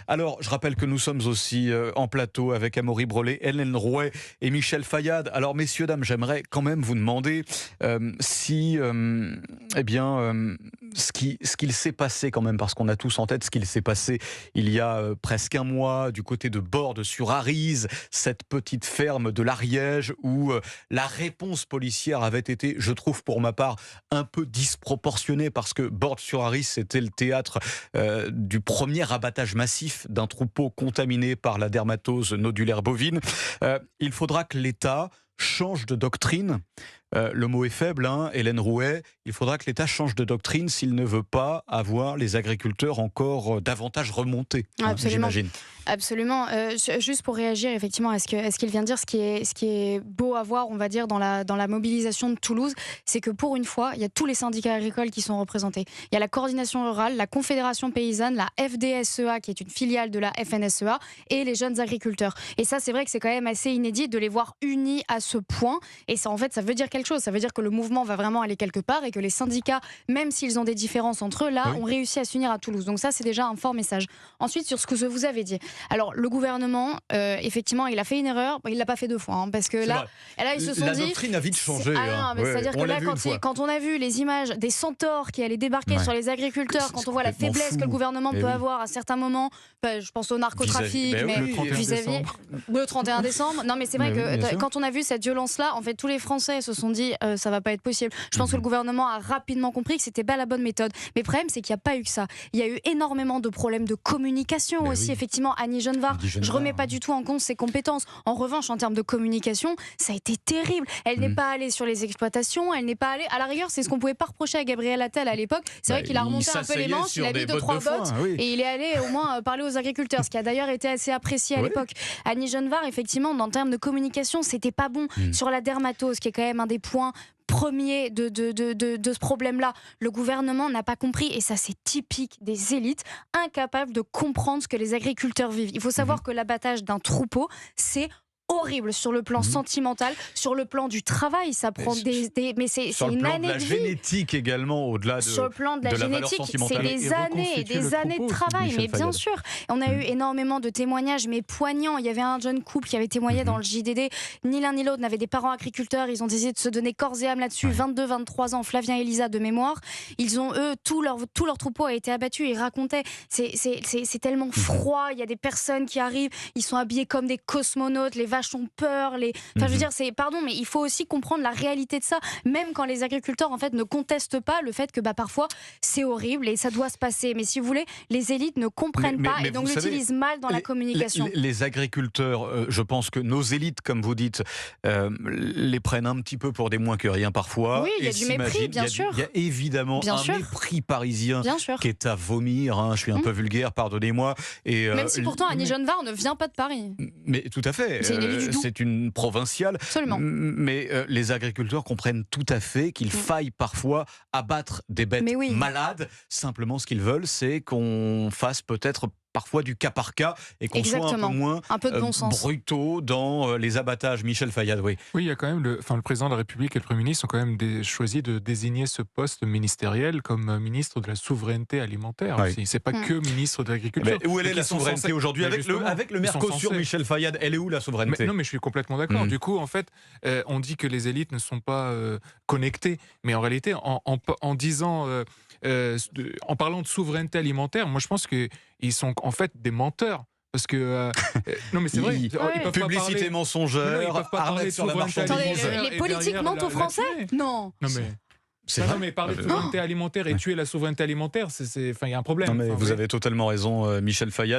Alors, je rappelle que nous sommes aussi en plateau avec Amaury Brelet, Hélène Rouet et Michel Fayad. Alors, messieurs, dames, j'aimerais quand même vous demander si, ce qu'il s'est passé quand même, parce qu'on a tous en tête ce qu'il s'est passé il y a presque un mois du côté de Bordes-sur-Arize, cette petite ferme de l'Ariège où la réponse policière avait été, je trouve pour ma part, un peu disproportionnée parce que Bordes-sur-Arize, c'était le théâtre du premier abattage massif d'un troupeau contaminé par la dermatose nodulaire bovine. Il faudra que l'État change de doctrine. Le mot est faible, hein, Hélène Rouet. Il faudra que l'État change de doctrine s'il ne veut pas avoir les agriculteurs encore davantage remontés, j'imagine. Absolument. Juste pour réagir effectivement à ce qu'il vient de dire, ce qui est beau à voir, on va dire, dans la mobilisation de Toulouse, c'est que pour une fois, il y a tous les syndicats agricoles qui sont représentés. Il y a la coordination rurale, la Confédération paysanne, la FDSEA, qui est une filiale de la FNSEA, et les jeunes agriculteurs. Et ça, c'est vrai que c'est quand même assez inédit de les voir unis à ce point. Et ça, en fait, ça veut dire quelque chose. Ça veut dire que le mouvement va vraiment aller quelque part et que les syndicats, même s'ils ont des différences entre eux, là, ont réussi à s'unir à Toulouse. Donc ça, c'est déjà un fort message. Ensuite, sur ce que vous avez dit. Alors, le gouvernement, effectivement, il a fait une erreur. Il ne l'a pas fait deux fois, hein, parce que là, ils se sont dit... La doctrine a vite changé. C'est-à-dire que là, quand on a vu les images des centaures qui allaient débarquer sur les agriculteurs, quand on voit la faiblesse que le gouvernement peut avoir à certains moments, je pense au narcotrafic, mais vis-à-vis le 31 décembre. Non, mais c'est vrai que quand on a vu cette violence-là, en fait, tous les Français se sont dit ça va pas être possible. Je pense que le gouvernement a rapidement compris que c'était pas la bonne méthode. Mais le problème, c'est qu'il n'y a pas eu que ça. Il y a eu énormément de problèmes de communication aussi. Effectivement, Annie Genevard, je remets pas du tout en compte ses compétences. En revanche, en termes de communication, ça a été terrible. Elle n'est pas allée sur les exploitations, elle n'est pas allée. À la rigueur, c'est ce qu'on pouvait pas reprocher à Gabriel Attal à l'époque. C'est vrai qu'il a remonté un peu les manches, il a mis 2-3 bottes et il est allé au moins parler aux agriculteurs, ce qui a d'ailleurs été assez apprécié à l'époque. Annie Genevard, effectivement, en termes de communication, c'était pas bon. Sur la dermatose, qui est quand même un des points premier de ce problème-là. Le gouvernement n'a pas compris, et ça c'est typique des élites, incapables de comprendre ce que les agriculteurs vivent. Il faut savoir que l'abattage d'un troupeau, c'est horrible sur le plan sentimental, sur le plan du travail, ça prend mais c'est une année de vie. Sur le plan de la génétique également, au-delà de sur le plan de la génétique, c'est des années et des années de travail, mais bien sûr. On a eu énormément de témoignages, mais poignants. Il y avait un jeune couple qui avait témoigné dans le JDD. Ni l'un ni l'autre n'avaient des parents agriculteurs. Ils ont décidé de se donner corps et âme là-dessus. 22-23 ans, Flavien et Elisa de mémoire. Ils ont, eux, tout leur troupeau a été abattu. Ils racontaient, c'est tellement froid. Il y a des personnes qui arrivent, ils sont habillés comme des cosmonautes. Les vaches ont peur, enfin je veux dire, pardon, mais il faut aussi comprendre la réalité de ça, même quand les agriculteurs en fait ne contestent pas le fait que parfois c'est horrible et ça doit se passer, mais si vous voulez, les élites ne comprennent pas et donc l'utilisent mal dans la communication. Les agriculteurs, je pense que nos élites, comme vous dites, les prennent un petit peu pour des moins que rien parfois. Oui, il y a du mépris, bien sûr. Il y a évidemment mépris parisien qui est à vomir, hein, je suis un peu vulgaire, pardonnez-moi. Même si pourtant Annie Genevard ne vient pas de Paris. Mais tout à fait. C'est une provinciale. Absolument. Mais les agriculteurs comprennent tout à fait qu'il faille parfois abattre des bêtes malades. Simplement, ce qu'ils veulent, c'est qu'on fasse peut-être parfois du cas par cas et qu'on soit un peu moins de bon sens. brutaux dans les abattages. Michel Fayad, oui. Oui, il y a quand même le président de la République et le Premier ministre ont quand même choisi de désigner ce poste ministériel comme ministre de la souveraineté alimentaire. C'est pas que ministre de l'agriculture. Mais où est la souveraineté aujourd'hui avec le Mercosur, Michel Fayad? Elle est où la souveraineté? Non, mais je suis complètement d'accord. Du coup, en fait, on dit que les élites ne sont pas connectées, mais en réalité, en disant, en parlant de souveraineté alimentaire, moi je pense que ils sont en fait des menteurs. Parce que. Non, mais c'est vrai. Ils peuvent publicité mensongère, arnaque sur la marchandise. Les politiques mentent aux Français? Non. Mais parler de souveraineté alimentaire et tuer la souveraineté alimentaire, il y a un problème. Non, mais vous avez totalement raison, Michel Fayad.